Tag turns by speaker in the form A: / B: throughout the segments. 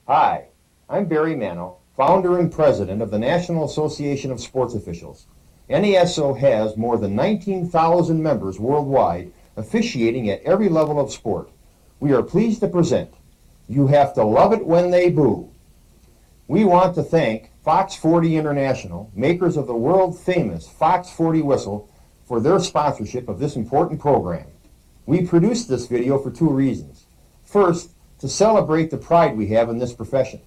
A: Hi, I'm Barry Mano, founder and president of the National Association of Sports Officials. NASO has more than 19,000 members worldwide officiating at every level of sport. We are pleased to present You Have to Love It When They Boo. We want to thank Fox 40 International, makers of the world-famous Fox 40 whistle, for their sponsorship of this important program. We produced this video for two reasons. First, to celebrate the pride we have in this profession.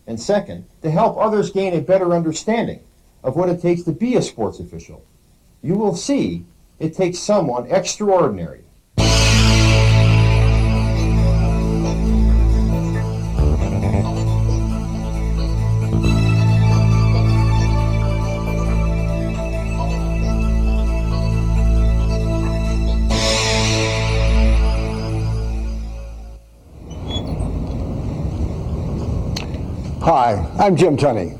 A: And second, to help others gain a better understanding of what it takes to be a sports official. You will see it takes someone extraordinary.
B: Hi, I'm Jim Tunney.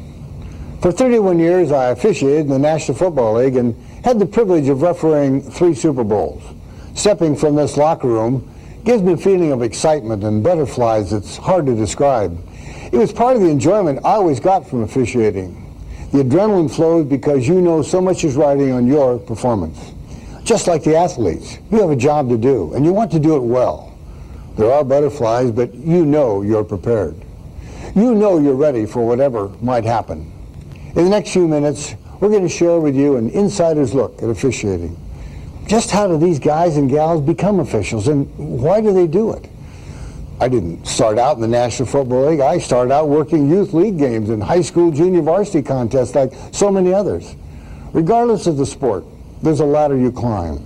B: For 31 years, I officiated in the National Football League and had the privilege of refereeing 3 Super Bowls. Stepping from this locker room gives me a feeling of excitement and butterflies that's hard to describe. It was part of the enjoyment I always got from officiating. The adrenaline flows because you know so much is riding on your performance. Just like the athletes, you have a job to do, and you want to do it well. There are butterflies, but you know you're prepared. You know you're ready for whatever might happen. In the next few minutes, we're going to share with you an insider's look at officiating. Just how do these guys and gals become officials, and why do they do it? I didn't start out in the National Football League. I started out working youth league games and high school junior varsity contests like so many others. Regardless of the sport, there's a ladder you climb.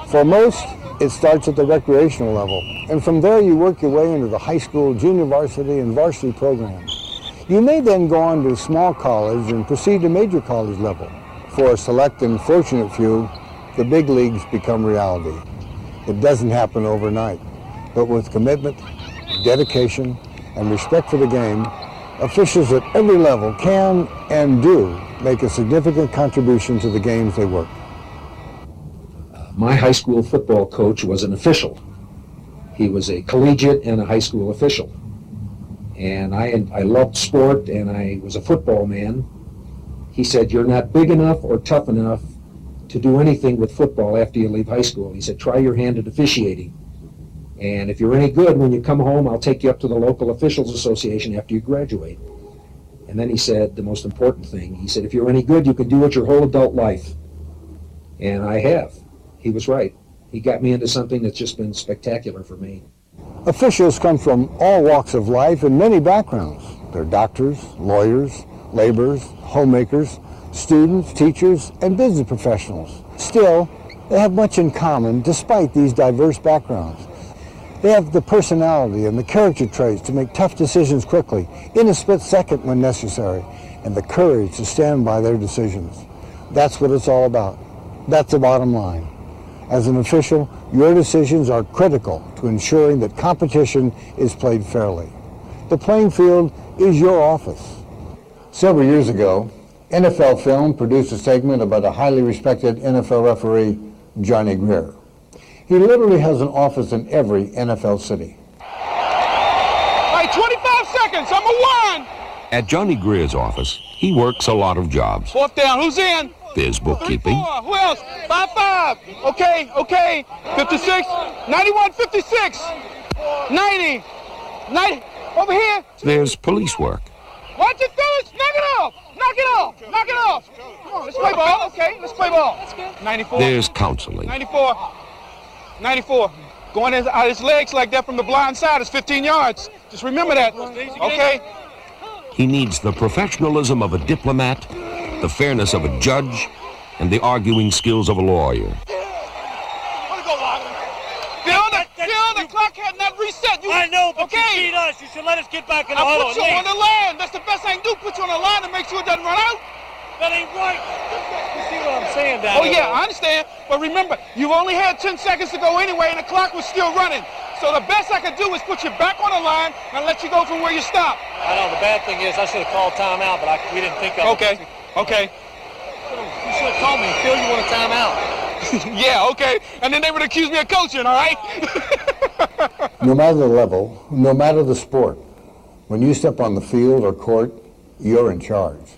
B: For most, it starts at the recreational level, and from there you work your way into the high school, junior varsity, and varsity programs. You may then go on to small college and proceed to major college level. For a select and fortunate few, the big leagues become reality. It doesn't happen overnight, but with commitment, dedication, and respect for the game, officials at every level can and do make a significant contribution to the games they work.
C: My high school football coach was an official. He was a collegiate and a high school official. And I loved sport, and I was a football man. He said, "You're not big enough or tough enough to do anything with football after you leave high school." He said, "Try your hand at officiating. And if you're any good, when you come home, I'll take you up to the local officials association after you graduate." And then he said the most important thing. He said, "If you're any good, you can do it your whole adult life." And I have. He was right. He got me into something that's just been spectacular for me.
B: Officials come from all walks of life and many backgrounds. They're doctors, lawyers, laborers, homemakers, students, teachers, and business professionals. Still, they have much in common despite these diverse backgrounds. They have the personality and the character traits to make tough decisions quickly, in a split second when necessary, and the courage to stand by their decisions. That's what it's all about. That's the bottom line. As an official, your decisions are critical to ensuring that competition is played fairly. The playing field is your office. Several years ago, NFL Film produced a segment about a highly respected NFL referee, Johnny Greer. He literally has an office in every NFL city.
D: All right, 25 seconds, I'm a one.
E: At Johnny Greer's office, he works a lot of jobs.
D: 4th down, who's in?
E: There's bookkeeping.
D: 3-4. Who else? 5-5. Okay. 56. 91, 56. 90. Over here.
E: There's police work.
D: Watch it, fellas. Knock it off. Come on, let's play ball. Okay, let's play ball. 94.
E: There's counseling.
D: 94. Going out his legs like that from the blind side is 15 yards. Just remember that. Okay?
E: He needs the professionalism of a diplomat, the fairness of a judge, and the arguing skills of a lawyer.
D: The clock had not reset.
F: I know, but you beat us. You should let us get back in the huddle.
D: I put you on the line. That's the best I can do. Put you on the line and make sure it doesn't run out.
F: That ain't right. You see what I'm saying, Dad?
D: Oh, yeah, I understand. But remember, you only had 10 seconds to go anyway, and the clock was still running. So the best I could do is put you back on the line and let you go from where you stopped.
F: I know. The bad thing is I should have called timeout, but we didn't think of it.
D: Okay.
F: You should have told me. Phil, you want a timeout.
D: Yeah, okay. And then they would accuse me of coaching, all right?
B: No matter the level, no matter the sport, When you step on the field or court, you're in charge.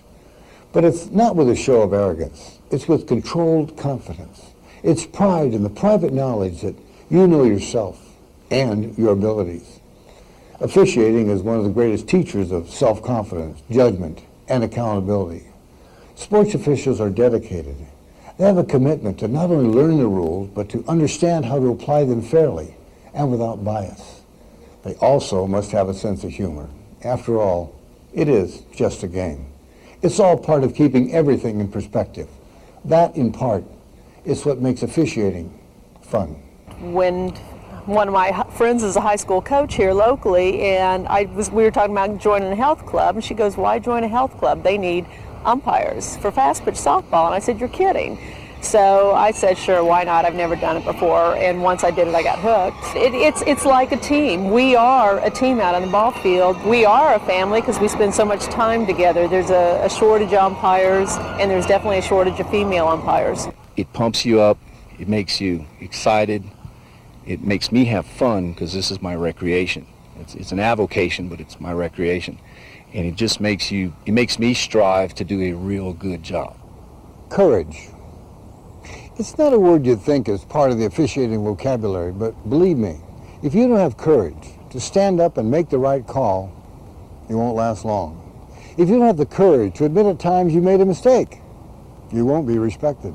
B: But it's not with a show of arrogance. It's with controlled confidence. It's pride in the private knowledge that you know yourself and your abilities. Officiating is one of the greatest teachers of self-confidence, judgment, and accountability. Sports officials are dedicated. They have a commitment to not only learn the rules, but to understand how to apply them fairly and without bias. They also must have a sense of humor. After all, it is just a game. It's all part of keeping everything in perspective. That, in part, is what makes officiating fun.
G: When one of my friends is a high school coach here locally, and we were talking about joining a health club, and she goes, "Why join a health club? They need umpires for fast pitch softball." And I said, "You're kidding." So I said, "Sure, why not? I've never done it before." And once I did it, I got hooked. It's like a team. We are a team out on the ball field. We are a family because we spend so much time together. There's a shortage of umpires, and there's definitely a shortage of female umpires.
H: It pumps you up. It makes you excited. It makes me have fun because this is my recreation. It's an avocation, but it's my recreation. And it just makes me strive to do a real good job.
B: Courage. It's not a word you'd think is part of the officiating vocabulary, but believe me, if you don't have courage to stand up and make the right call, you won't last long. If you don't have the courage to admit at times you made a mistake, you won't be respected.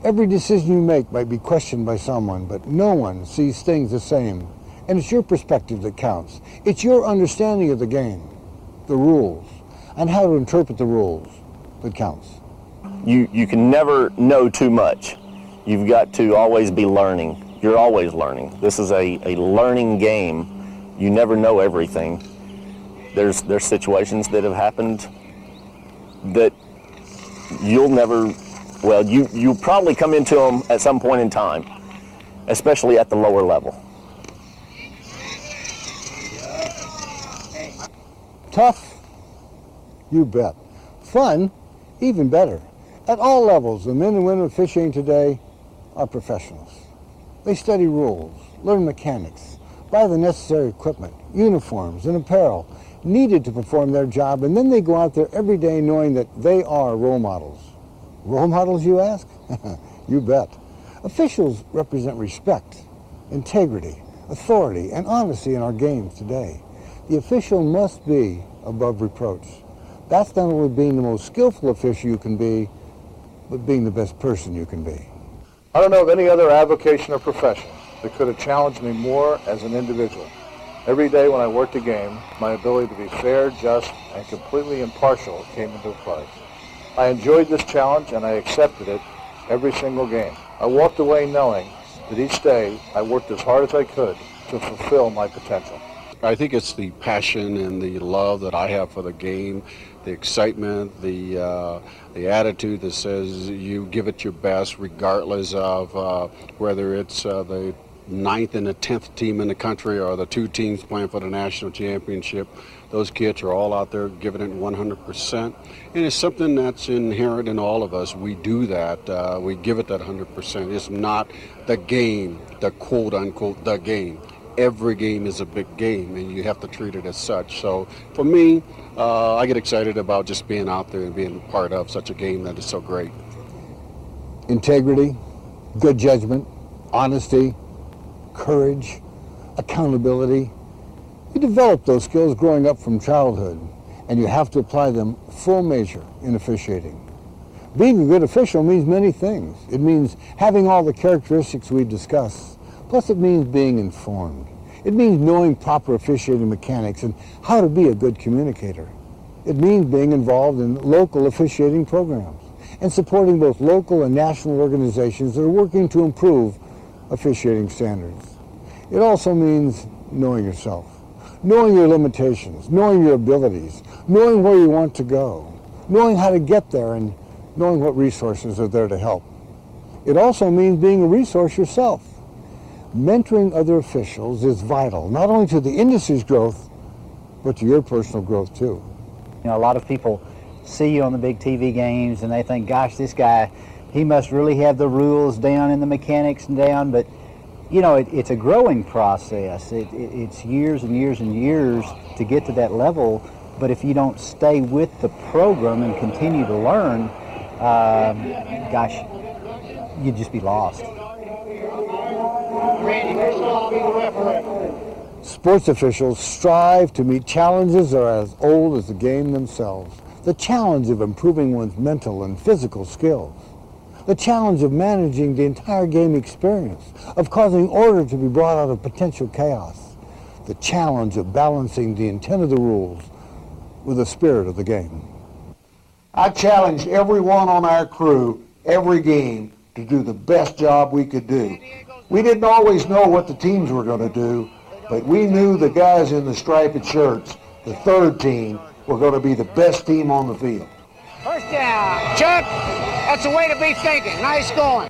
B: Every decision you make might be questioned by someone, but no one sees things the same, and it's your perspective that counts. It's your understanding of the game, the rules, and how to interpret the rules that counts.
I: You can never know too much. You've got to always be learning. You're always learning. This is a learning game. You never know everything. There's situations that have happened that you'll never, well, you'll probably come into them at some point in time, especially at the lower level.
B: Tough? You bet. Fun? Even better. At all levels, the men and women officiating today are professionals. They study rules, learn mechanics, buy the necessary equipment, uniforms, and apparel needed to perform their job, and then they go out there every day knowing that they are role models. Role models, you ask? You bet. Officials represent respect, integrity, authority, and honesty in our games today. The official must be above reproach. That's not only being the most skillful official you can be, but being the best person you can be.
J: I don't know of any other avocation or profession that could have challenged me more as an individual. Every day when I worked a game, my ability to be fair, just, and completely impartial came into play. I enjoyed this challenge and I accepted it every single game. I walked away knowing that each day I worked as hard as I could to fulfill my potential.
K: I think it's the passion and the love that I have for the game, the excitement, the attitude that says you give it your best regardless of whether it's the 9th and the 10th team in the country or the 2 teams playing for the national championship. Those kids are all out there giving it 100%. And it's something that's inherent in all of us. We do that. We give it that 100%. It's not the game, the quote-unquote the game. Every game is a big game, and you have to treat it as such. So for me, I get excited about just being out there and being part of such a game that is so great.
B: Integrity, good judgment, honesty, courage, accountability. You develop those skills growing up from childhood, and you have to apply them full measure in officiating. Being a good official means many things. It means having all the characteristics we've discussed. Plus, it means being informed. It means knowing proper officiating mechanics and how to be a good communicator. It means being involved in local officiating programs and supporting both local and national organizations that are working to improve officiating standards. It also means knowing yourself, knowing your limitations, knowing your abilities, knowing where you want to go, knowing how to get there, and knowing what resources are there to help. It also means being a resource yourself. Mentoring other officials is vital, not only to the industry's growth, but to your personal growth too.
L: You know, a lot of people see you on the big TV games and they think, gosh, this guy, he must really have the rules down and the mechanics down, but you know, it's a growing process. It's years and years and years to get to that level. But if you don't stay with the program and continue to learn, gosh, you'd just be lost.
B: Sports officials strive to meet challenges that are as old as the game themselves. The challenge of improving one's mental and physical skills. The challenge of managing the entire game experience, of causing order to be brought out of potential chaos. The challenge of balancing the intent of the rules with the spirit of the game.
M: I challenged everyone on our crew, every game, to do the best job we could do. We didn't always know what the teams were going to do, but we knew the guys in the striped shirts, the third team, were going to be the best team on the field.
N: First down. Chuck, that's the way to be thinking. Nice going.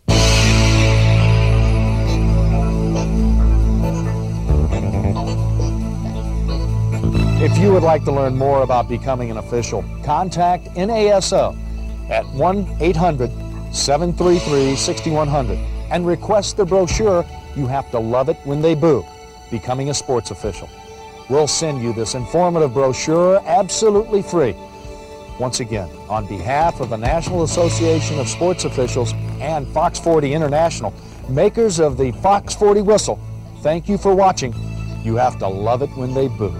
O: If you would like to learn more about becoming an official, contact NASO at 1-800-733-6100 and request the brochure, You Have to Love It When They Boo, Becoming a Sports Official. We'll send you this informative brochure absolutely free. Once again, on behalf of the National Association of Sports Officials and Fox 40 International, makers of the Fox 40 whistle, thank you for watching. You have to love it when they boo.